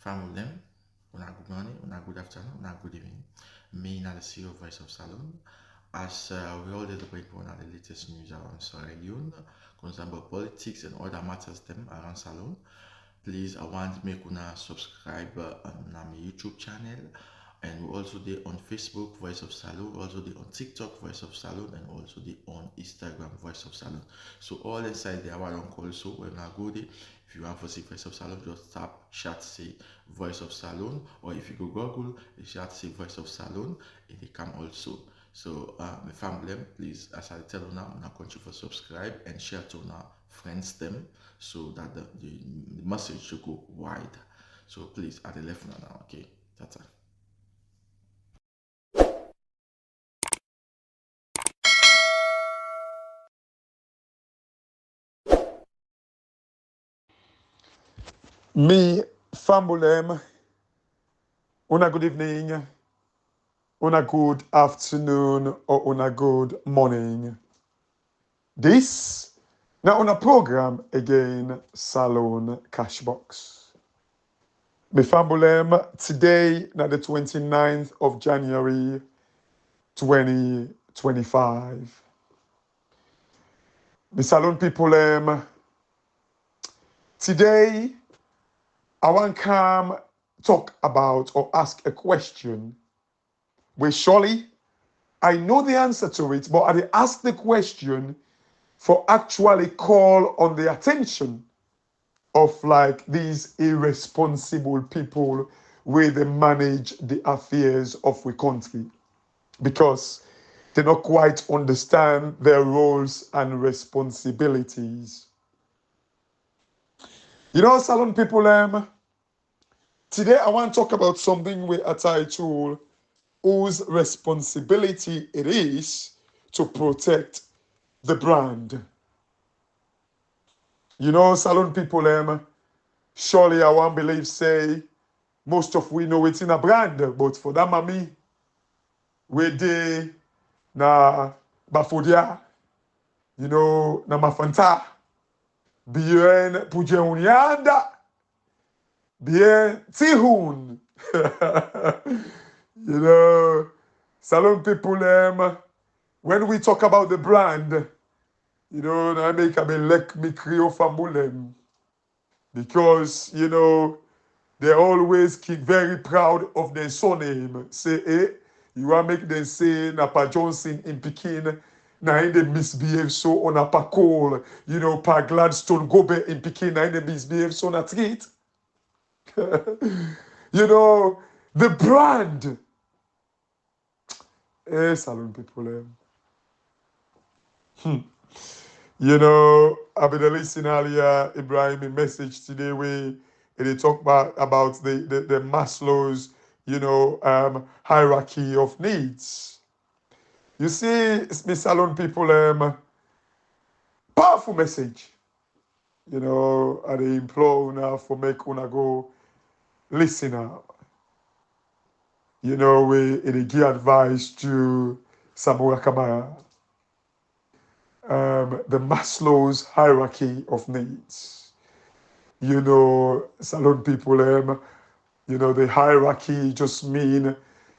Family them, una good morning, una good afternoon, una good evening. Me, not the CEO of Voice of Salon. As we all did bring one of the latest news around Sierra Leone, concerning politics and other matters them around Salon. Please, I want to make una subscribe on my YouTube channel. And we also there on Facebook, Voice of Salon, also there on TikTok, Voice of Salon, and also there on Instagram, Voice of Salon. So all inside there, I want to also when I go there, if you want to see Voice of Salon, just tap chat say Voice of Salon, or if you go Google, you chat say Voice of Salon, and they come also. So my family, please, as I tell you now, I'm not going to subscribe and share to now friends them so that the message should go wide. So please, at the left now, okay, that's it. Me, famulem, una good evening, una good afternoon, or una good morning. This, now on a program again, Salon Cashbox. Me famulem, today, now the 29th of January, 2025. Me Salon people, today, I want to come talk about or ask a question where surely I know the answer to it, but I ask the question for actually call on the attention of like these irresponsible people where they manage the affairs of the country because they don't quite understand their roles and responsibilities. You know, Salon people, today I want to talk about something with a title whose responsibility it is to protect the brand. You know, Salon people, surely I won't believe say most of we know it's in a brand, but for that mommy, we dey na bafodia, you know, na mafanta, bien pujeunianda, bien tihun. You know, Salon people, when we talk about the brand, you know, I make a like me crio famulem because, you know, they always keep very proud of their surname. Say, you want to make them say, Napa Johnson in Pekin, na in they misbehave so on a Cole, you know, Pa Gladstone Gobe in Pekin, na in they misbehave so on a treat. You know, the brand. Salon people. You know, I've been listening earlier, Ibrahim, a message today where they talk about the Maslow's, you know, hierarchy of needs. You see, me Salon people, powerful message. You know, I they implore now for make una go listen out. You know, we they give advice to Samura Kamara. The Maslow's hierarchy of needs. You know, Salon people, you know, the hierarchy just mean,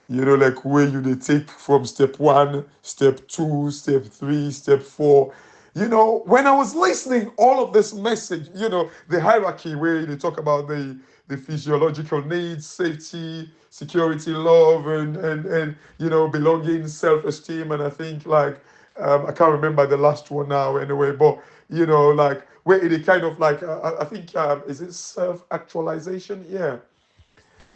you know, like where you they take from step 1, step 2, step 3, step 4. You know, when I was listening all of this message, you know, the hierarchy where they talk about the physiological needs, safety, security, love, and you know, belonging, self-esteem, and I think like I can't remember the last one now anyway, but you know, like where it kind of like I think is it self-actualization? Yeah,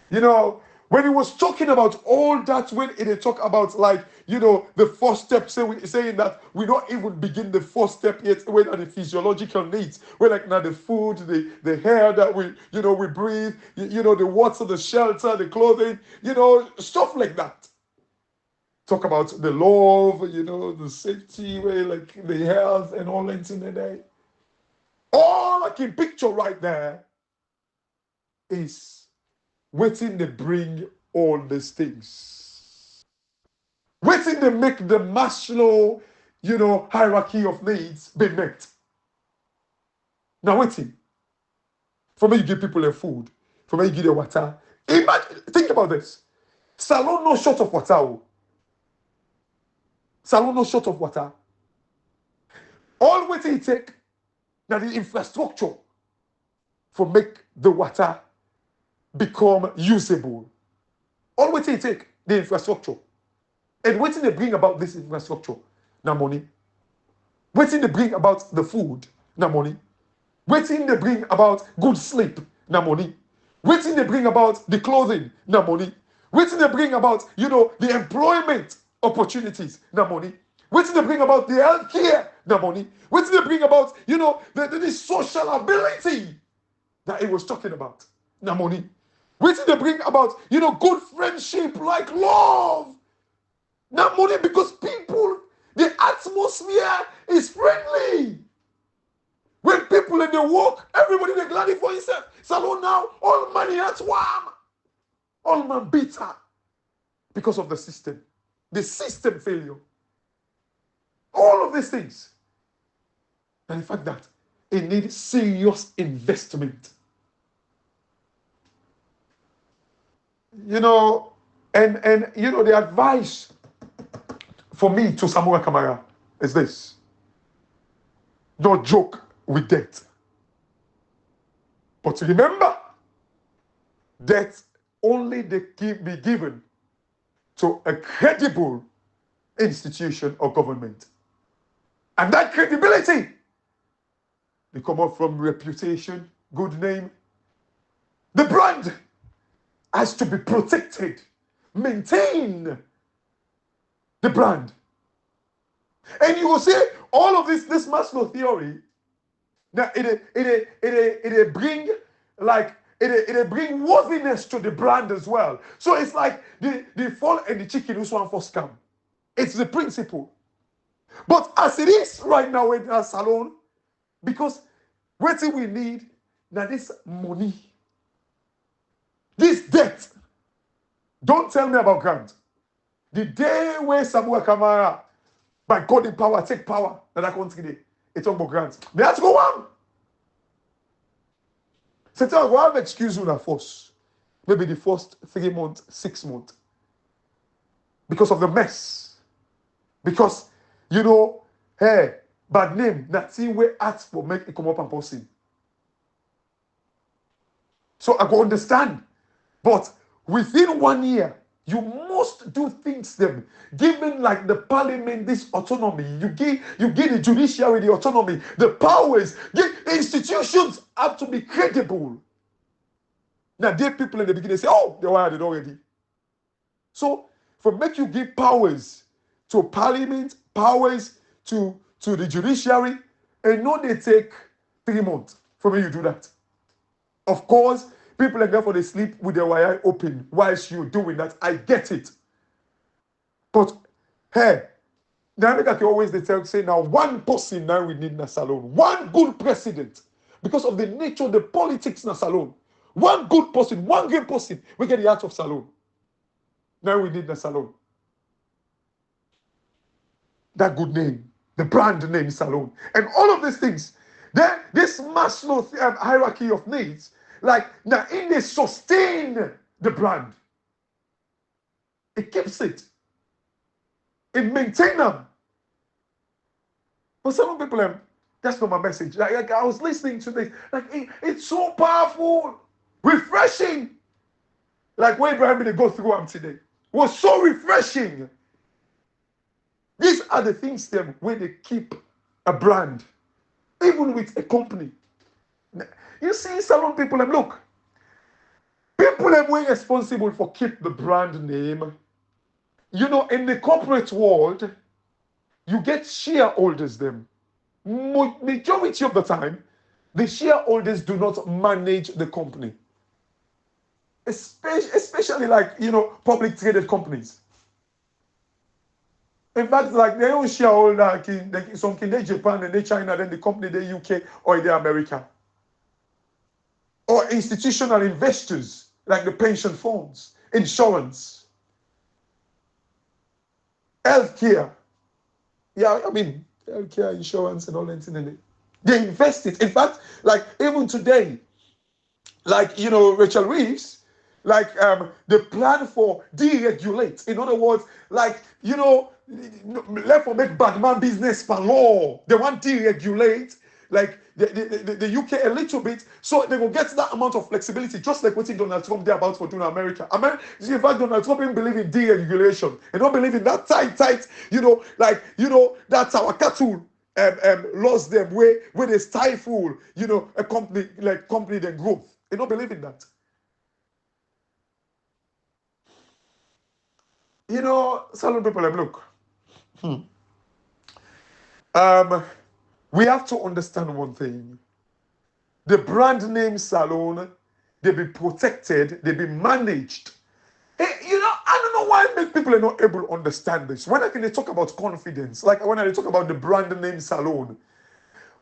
you know, when he was talking about all that, when he talk about like, you know, the first step, saying that we don't even begin the first step yet when are the physiological needs. We're like now the food, the air that we, you know, we breathe, you know, the water, the shelter, the clothing, you know, stuff like that. Talk about the love, you know, the safety, where like the health and all that in the day. All I can picture right there is waiting they bring all these things. Waiting they make the Maslow, you know, hierarchy of needs be met. Now waiting. For me, you give people a food. from where you give the water. Imagine, think about this. Salon no short of water. Oh. Salon no short of water. All what it take now the infrastructure for make the water become usable. All what it take the infrastructure. And what they bring about this infrastructure? Now money. What they bring about the food? Now money. What they bring about good sleep? Now money. What they bring about the clothing? Now money. What they bring about, the employment opportunities? Now money. What they bring about the health care? Now money. What they bring about, the social ability that it was talking about? Now money. What they bring about, good friendship like love? Now money, because people, the atmosphere is friendly. When people in the work, everybody they glad for himself. So now, all money at warm. All man bitter. Because of the system. The system failure. All of these things. And the fact that it needs serious investment. And the advice for me to Samuel Kamara is this. Don't joke with death. But remember, death only be given to a credible institution or government. And that credibility, they come up from reputation, good name. The brand has to be protected, maintain the brand. And you will say all of this Maslow theory, now it bring worthiness to the brand as well. So it's like the fall and the chicken who's one first come. It's the principle. But as it is right now in our salon, because what we need now this money, this debt. Don't tell me about grant. The day where Samuel Kamara, by God in power, take power in that country, it's talk about grants. They have to go on. So tell I have excuse you na force. Maybe the first 3 months, 6 months. Because of the mess. Because, hey, bad name, that thing where art will make it come up and possible. So I can understand. But within 1 year, you must do things them. Given like the parliament this autonomy, you give the judiciary the autonomy, the powers, institutions have to be credible. Now there people in the beginning say, oh, they wired it already. So for make you give powers to parliament, powers to the judiciary, and no they take 3 months for me you do that. Of course, people are there for they sleep with their eye open whilst you're doing that. I get it. But hey, now I can always they say now one person now we need in a salon. One good president. Because of the nature of the politics in a salon. One good person, one great person, we get the art of salon. Now we need in a salon. That good name, the brand name salon. And all of these things. Then this Maslow hierarchy of needs, like now in they sustain the brand. It keeps it. It maintains them. But some people, that's not my message. Like I was listening to this, like it's so powerful, refreshing. Like what Abraham they go through today was so refreshing. These are the things them where they keep a brand, even with a company. You see, salon people, look, people are responsible for keep the brand name. In the corporate world, you get shareholders them. Majority of the time, the shareholders do not manage the company. Especially like, public traded companies. In fact, like their own shareholder, some in Japan and China, then the company the UK or the America. Or institutional investors, like the pension funds, insurance, healthcare. Yeah, I mean, healthcare, insurance, and all that. They invest it. In fact, like even today, like, Rachel Reeves, like, the plan for deregulate. In other words, like, let for make bad man business for law. They want deregulate, like the UK a little bit, so they will get that amount of flexibility, just like what Donald Trump did about for doing America. In fact, Donald Trump didn't believe in deregulation. He don't believe in that tight, that's our cattle. Lost them where they stifle, a company their growth. They don't believe in that. Salon people, look. We have to understand one thing. The brand name salon, they be protected, they be managed. I don't know why make people are not able to understand this. When they talk about confidence, like when I talk about the brand name salon,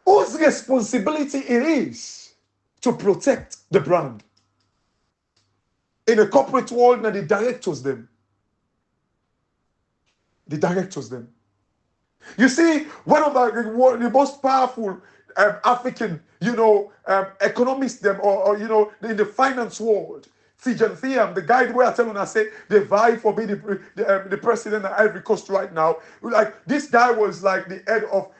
whose responsibility it is to protect the brand? In the corporate world, now the directors them. You see, one of the most powerful African, economists them, or in the finance world, Thiam, the guy where I tell you, I say they vie for being the president of Ivory Coast right now. Like, this guy was like the head of,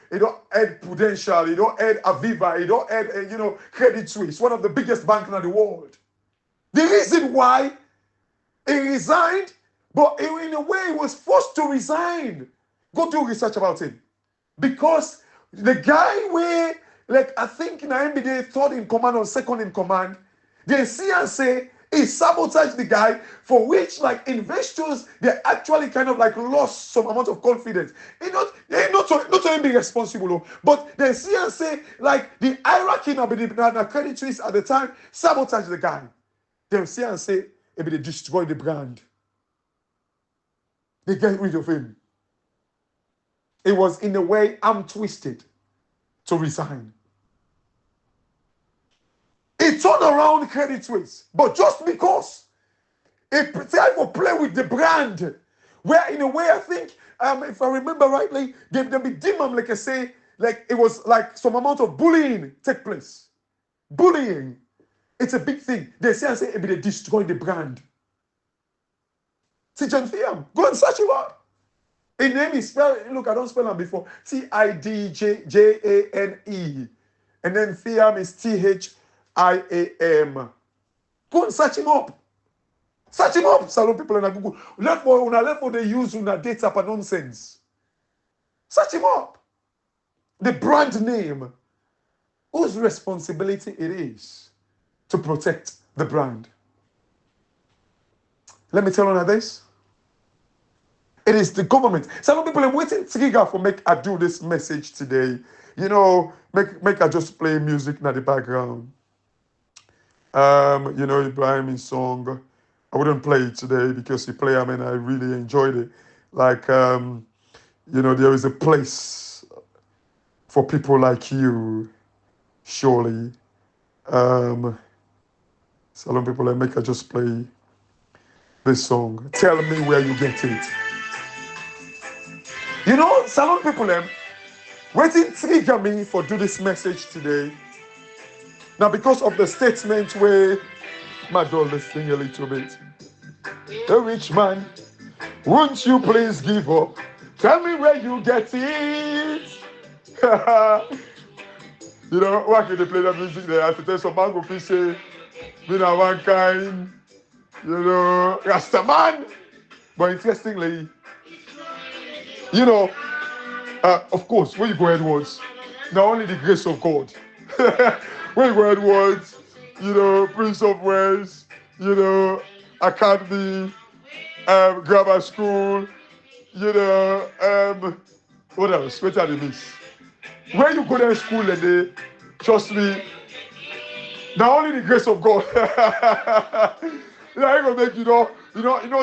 head Prudential, head Aviva, head, Credit Suisse, one of the biggest banks in the world. The reason why he resigned, but in a way he was forced to resign. Go do research about him. Because the guy where, like, I think in NBA third in command or second in command, they see and say he sabotaged the guy, for which, like, investors, they actually kind of like lost some amount of confidence. Not only be responsible, but they see and say, like, the hierarchy now, the Credit Suisse at the time sabotaged the guy. They see and say, maybe they destroy the brand. They get rid of him. It was in a way arm twisted to resign. He turned around Credit Suisse, but just because he tried to play with the brand, where in a way I think, if I remember rightly, they be demon, like I say, like it was like some amount of bullying take place. Bullying, it's a big thing. They say and say, maybe they destroy the brand. See John Thiam, go and search him up. His name is spelled, look, I don't spell him before. Tidjane. And then Thiam is Thiam. Go and search him up. Search him up, salon people in Google. Let for they use data for nonsense. Search him up. The brand name. Whose responsibility it is to protect the brand? Let me tell you this. It is the government. Some people are waiting trigger for make I do this message today. Make I just play music in the background. Ibrahim's song. I wouldn't play it today because he played, I really enjoyed it. Like, there is a place for people like you, surely. Salon people, make I just play this song. Tell me where you get it. Salon people, waiting trigger me for do this message today. Now, because of the statement where my daughter sing a little bit. The rich man, won't you please give up? Tell me where you get it. Why can they play that music there? I have to tell some man go fish say, being a one kind, Rastaman. But interestingly, of course, when you go Edwards, not only the grace of God. When you go Edwards, Prince of Wales, Academy, grammar school, what else? What are the miss? When you go to school and they, trust me, not only the grace of God. I ain't gonna make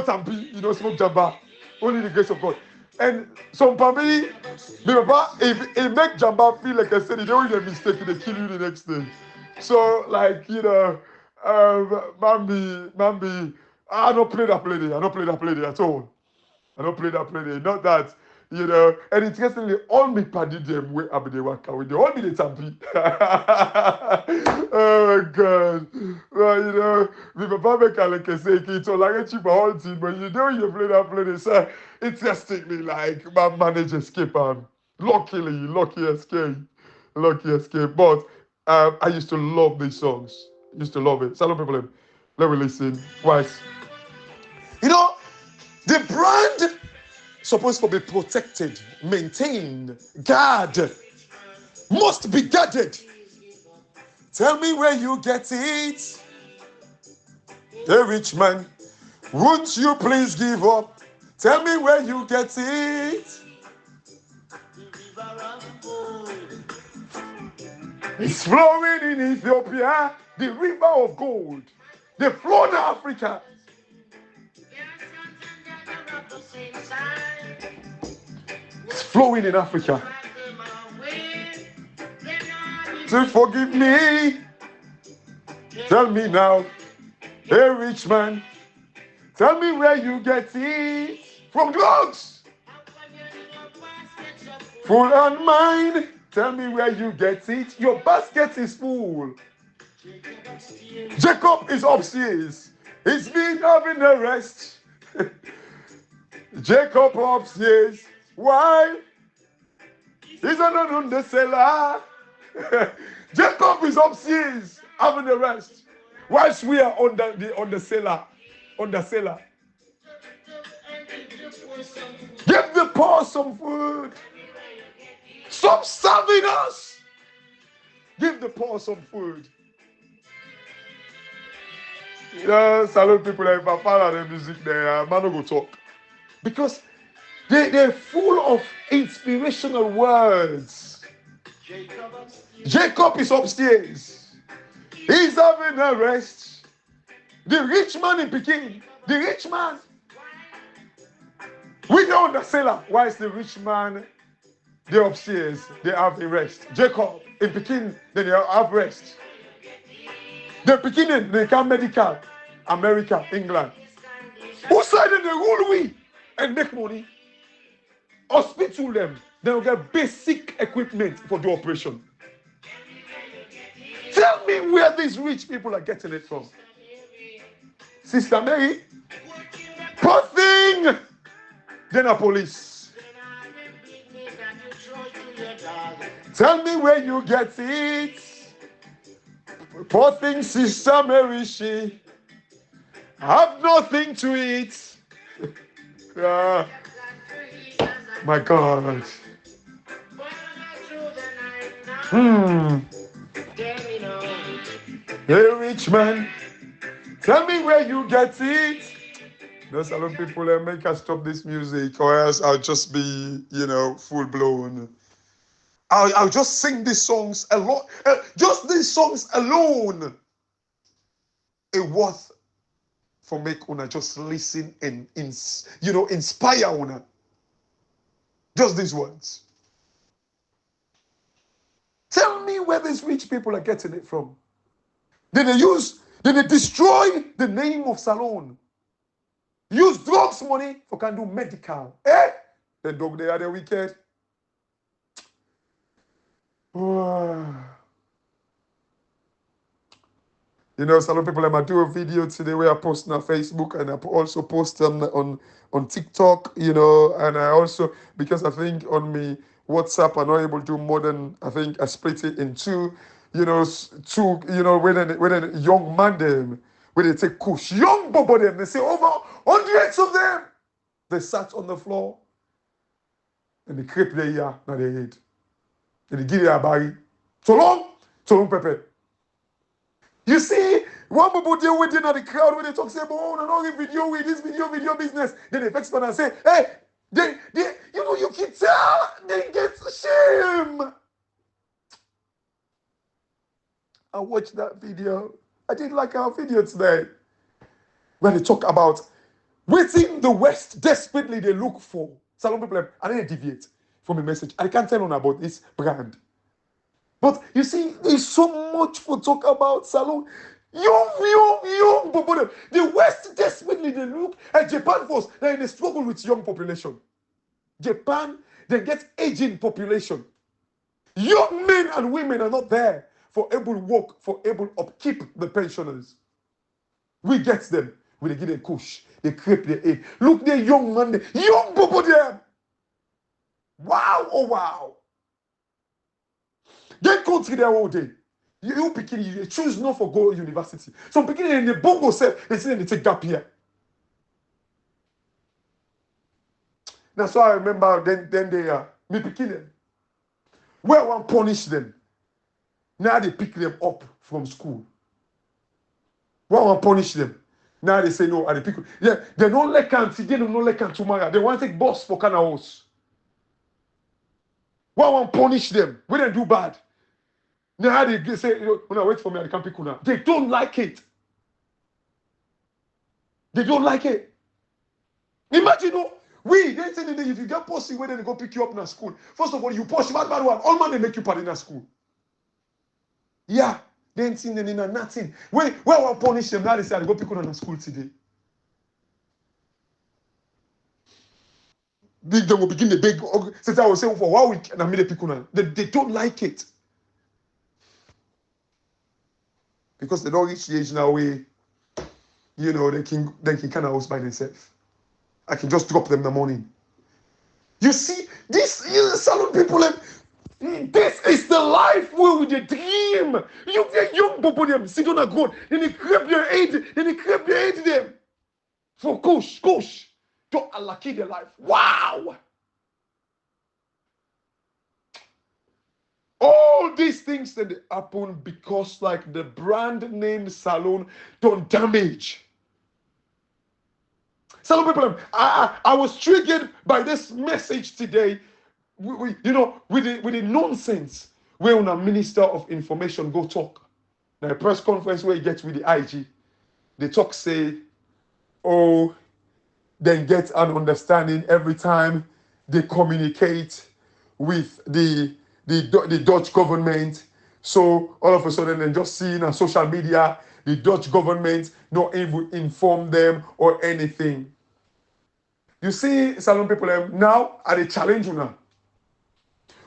tampi, smoke jamba. Only the grace of God. And some family, if it make jamba feel like I said, they don't make a mistake, they kill you the next day. So, like, Mambi, I don't play that play there. I don't play that play there at all. I don't play that play there. Not that, You know, and interestingly, all me paddy them way up the waka with the all me the tampi. Oh my God. Well, you know, the papa make a like say it's all like a cheap whole team, but you know you play this. Interestingly, like my manager escape lucky escape. Lucky escape. But I used to love these songs. Used to love it. Salon people, let me listen. Why? You know, the brand supposed to be protected, maintained, guarded, must be guarded. Tell me where you get it. A rich man, won't you please give up? Tell me where you get it. It's flowing in Ethiopia, the river of gold. They flow in Africa. It's flowing in Africa. So forgive me. Tell me now, hey rich man, tell me where you get it. From drugs. Full on mine. Tell me where you get it. Your basket is full. Jacob is upstairs. He's been having a rest. Jacob upstairs. Why? He's on the cellar. Jacob is upstairs having a rest. Whilst we are on the cellar. On the cellar. Give the poor some food. Stop starving us. Give the poor some food. You know, salute people if I follow the music there, man, go talk. Because they're full of inspirational words. Jacob is upstairs. He's having a rest. The rich man in Peking. The rich man. We know the cellar. Why is the rich man? They're upstairs. They have a rest. Jacob in Peking. Then they have rest. They're Peking. They come medical. America, England. Who side they rule we and make money? Hospital them. They'll get basic equipment for the operation. Tell me where these rich people are getting it from. Sister Mary, poor thing. Then a police. Tell me where you get it. Poor thing, Sister Mary, she have nothing to eat. My God. Hey, rich man, tell me where you get it. There's a lot of people that make us stop this music, or else I'll just be, full blown. I'll just sing these songs a lot. Just these songs alone. It worth for make una just listen and inspire una. Just these words. Tell me where these rich people are getting it from. Did they destroy the name of Salon? Use drugs money for can do medical. The dog they are the wicked. Salon people, I might do a video today where I post on Facebook and I also post on TikTok, and I also, because I think on me WhatsApp I'm not able to do more than, I think I split it in two, when a young man them, when they take kush, young bobo them, they say over hundreds of them, they sat on the floor and they creep their ear, now they head. And they give you a bag. So long, Pepe. You see, one people deal with the crowd when they talk, say, oh, no, video with this video business. Then they vex and say, hey, you can tell, they get shame. I watched that video. I did like our video today. When they talk about waiting the West desperately they look for. Salon people, I didn't deviate from a message. I can't tell on about this brand. But you see, there's so much for talk about Salon. Young, but the West desperately they look at Japan force. They're in a struggle with young population. Japan, they get aging population. Young men and women are not there for able work, for able upkeep the pensioners. We get them. We they give them kush. They creep their age. Look, the young man, the young people there. Wow, oh wow. They country there all day. You picking, you choose not for go university. Some picking in the bongo self, they say they take gap here. That's why I remember then they are me picking them. Where one punish them. Now they pick them up from school. Where one punish them. Now they say no, and they pick. Yeah, they don't like can't. They don't like can't tomorrow. They want to take bus for Kana house. Why one punish them? We don't do bad. Now they say, wait for me, I can't pick una. They don't like it. They don't like it. Imagine, they say that if you get pussy, where they go pick you up in a school. First of all, you push bad one. All man they make you part in a school. Yeah, they ain't seen them in a nothing. Where one punish them, now they say they go pick you in a school today. They will begin the big. Since I was saying for 1 week, and I made a pick on. They don't like it. Because they don't reach the age now where, they can kind of house by themselves. I can just drop them in the morning. You see, this salon people, this is the life where we dream. You get young people them sit on a goat, then they grab your aid, them. For kush. To unlucky their life. Wow. All these things that happen because like the brand name salon don't damage. Salon people, I was triggered by this message today. With the nonsense where when a minister of information go talk. Now a press conference where he gets with the IG, they talk say, then get an understanding every time they communicate with the Dutch government. So all of a sudden, then just seeing on social media, the Dutch government not even inform them or anything. You see, salon people now are they challenge you now.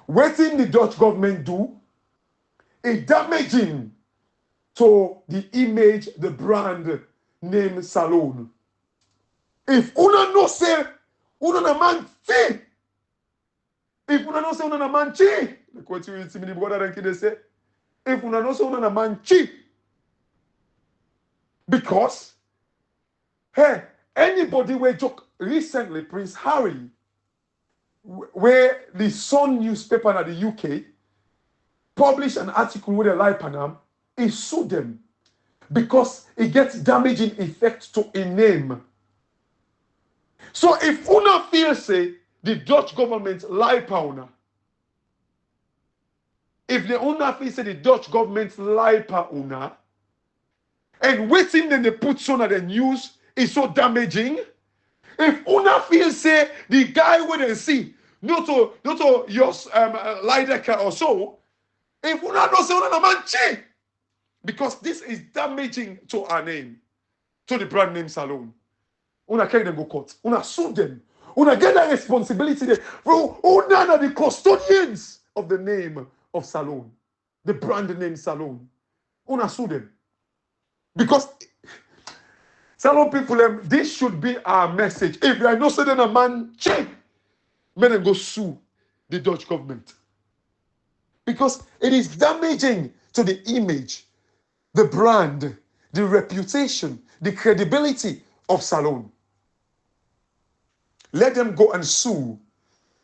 What thing the Dutch government do is damaging to the image, the brand name salon. If una no say una na man chi, if una no say una na man chi, the quote you see me the brother and kid say, if una no say una na man chi, because hey, anybody where joke recently Prince Harry, where the Sun newspaper at the UK published an article with a lie panam, he sued them because it gets damaging effect to a name. So if una feel say the Dutch government lie pa una, if the una feel say the Dutch government lie pa una, and waiting then they put some of the news is so damaging, if una feel say the guy where they see not to your Lidecker or so, if una don't say una man chi, because this is damaging to our name, to the brand name salon. Una carry them go court. Una sue them. Una get that responsibility there. Una are the custodians of the name of salon, the brand name salon. Una sue them. Because salon people, this should be our message. If I know saying a man check, let them go sue the Dutch government. Because it is damaging to the image, the brand, the reputation, the credibility of salon. Let them go and sue.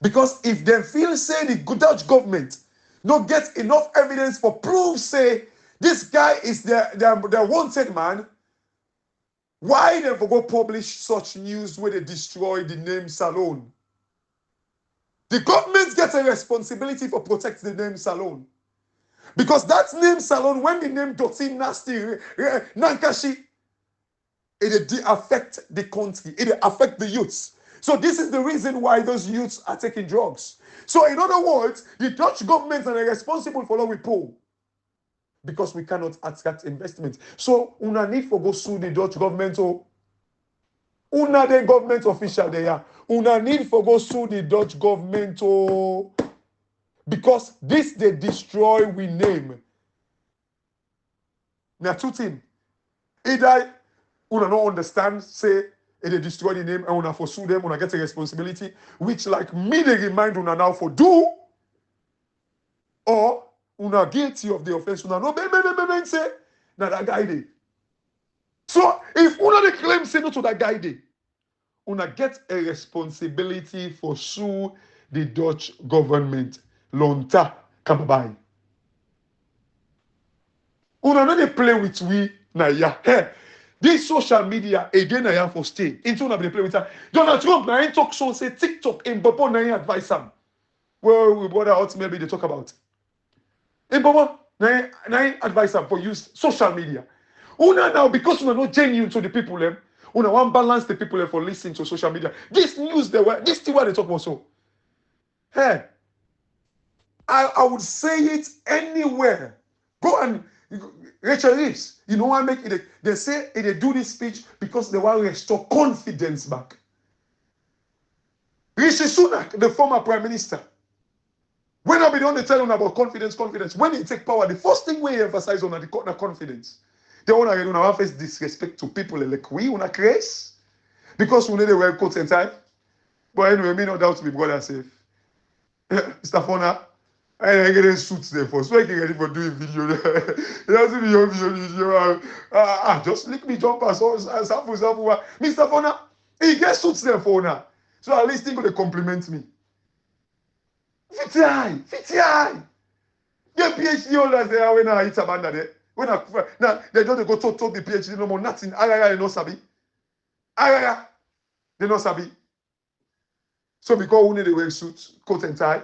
Because if they feel, say, the Dutch government not get enough evidence for proof, say, this guy is their wanted man, why they go publish such news where they destroy the name salon? The government gets a responsibility for protect the name salon. Because that name salon, when the name dirty, nasty, nankashi, it affect the country, it affect the youths. So this is the reason why those youths are taking drugs. So in other words, the Dutch government are responsible for what we pull. Because we cannot attract investment. So una need for go sue the Dutch government or una the government official there. una need for go sue the Dutch government, oh, because this they destroy we name. Now two things. Either una not understand, say they destroy the name and una for sue them, una get a responsibility, which like me they remind una now for do, or una guilty of the offense, una no say, now that guy dey. So if una they claim say no to that guy dey, una get a responsibility for sue the Dutch government. Lonta kababai. Una no dey play with we na ya. Hey, this social media again na ya for stay. Into una dey play with her. Donald Trump na him talk so say TikTok in Bobo na him advise am. Well, we brother out maybe they talk about. In Bobo na him advise am for use social media. Una now because una not genuine to the people them. Una want balance the people for listening to social media. This news they were this thing what they talk about so. Hey, I would say it anywhere. Go and Rachel Reeves, you know why make it? They say they do this speech because they want to restore confidence back. Rishi Sunak, the former prime minister, when I be the one to tell them about confidence, when he take power, the first thing we emphasize on the confidence. They want to face disrespect to people like we, una craze, because we need to wear coats and tie. But anyway, me no doubt to be brother safe. Mr. Fona, I get a suits there for so I can ready for doing video. That's the video. Just lick me jumper. So sample. Mr. Fona, he gets suits there for now. So at least he could compliment me. Fiti. Get PhD holders there when I hit a band there. When now they don't go talk the PhD no more nothing. They no sabi. They no sabi. So because we need to wear suits, coat and tie.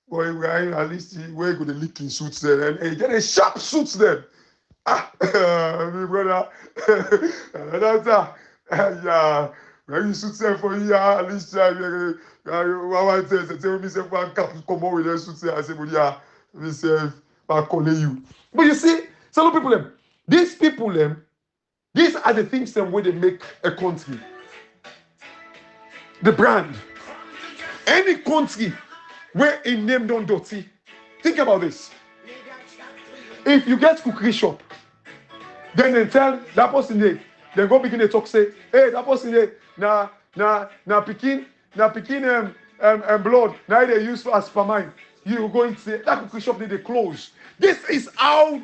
Boy, at least we're going to lick in suits there. And he get a sharp suits there. My brother. Yeah. When you suits there for you, at least one tell me say one cap come on with the suits there. I say, but yeah, me say I call you. But you see, some people these people these are the things where they make a country. The brand. Any country where a name don't dirty. Think about this. If you get cookery shop, then they tell that person there, they go begin to talk, say, hey, that person there, na picking blood, now they use as spermine. You go and say that cookery shop they close. This is how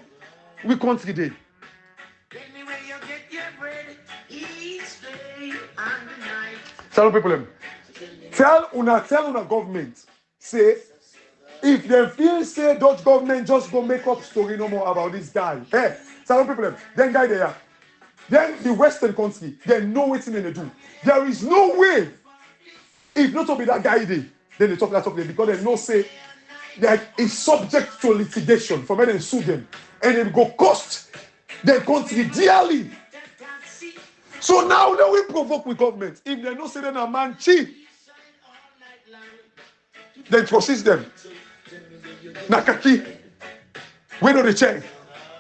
we country day. Tell people tell una government say if they feel say Dutch government just go make up story no more about this guy. Hey, tell people then guy there. Then the Western country they know what they do. There is no way if not to be that guy there, then they talk that talk there because they know say that is subject to litigation for men and sue them and it go cost their country dearly. So now they will provoke with government. If they know say they're a man cheap, then proceed them. Nakaki, we know the check.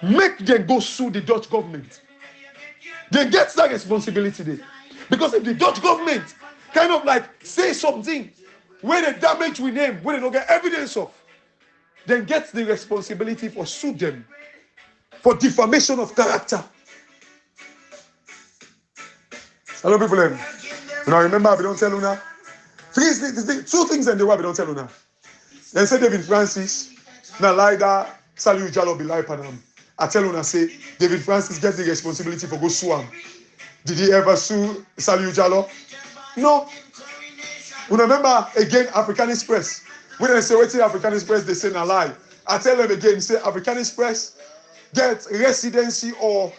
Make them go sue the Dutch government. They get that responsibility there. Because if the Dutch government kind of like say something where they damage we name, where they don't get evidence of, then get the responsibility for sue them for defamation of character. Hello, people. Now remember, I don't tell Una. Two things in the world I don't tell Una. Then say David Francis, now like that, Saliu Jalo be like Panam. I tell Una say David Francis gets the responsibility for go sue him. Did he ever sue Saliu Jalo? No. Una remember again African Express. When they say wait till African Express, they say na lie. I tell them again, say African Express get residency or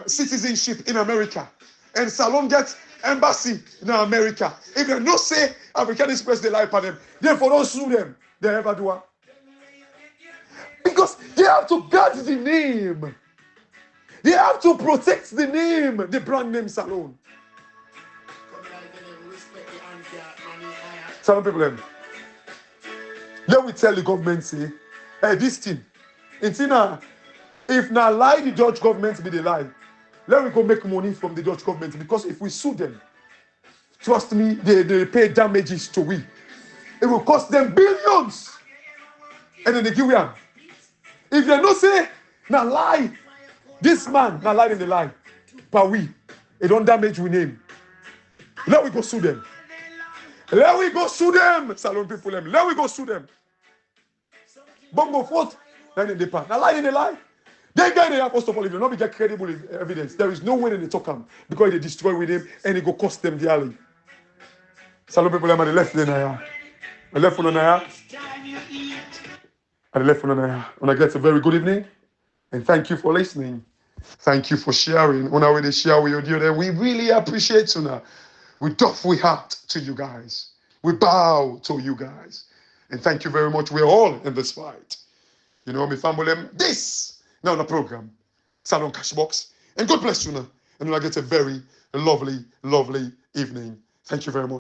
citizenship in America, and Salon gets embassy in America. If they not say African Express they lie for them, therefore don't sue them. They ever do it because they have to guard the name. They have to protect the name, the brand name Salon. Some people let me tell the government say, hey, this thing, if now lie the Dutch government be the lie, let me go make money from the Dutch government because if we sue them, Trust me, they pay damages to we. It will cost them billions. And then they give them. If they no say, now lie. This man, now lie in the lie. But we, it don't damage we name. Let we go sue them. Let we go sue them. Salon people them. Let we go sue them. Bongo forth. Then they part. Now lie in the lie. They guy they have first of all, if they not be get credible evidence, there is no way they talk them because they destroy with him and it go cost them dearly. Salon people them on the left lane now. The left one on there. And the left one on there. And I get a very good evening. And thank you for listening. Thank you for sharing. On our way to share with you there. We really appreciate you now. We doff we heart to you guys. We bow to you guys. And thank you very much. We're all in this fight. You know, me family, this now the program. Salon Cashbox. And God bless you now. And I get a very lovely, lovely evening. Thank you very much.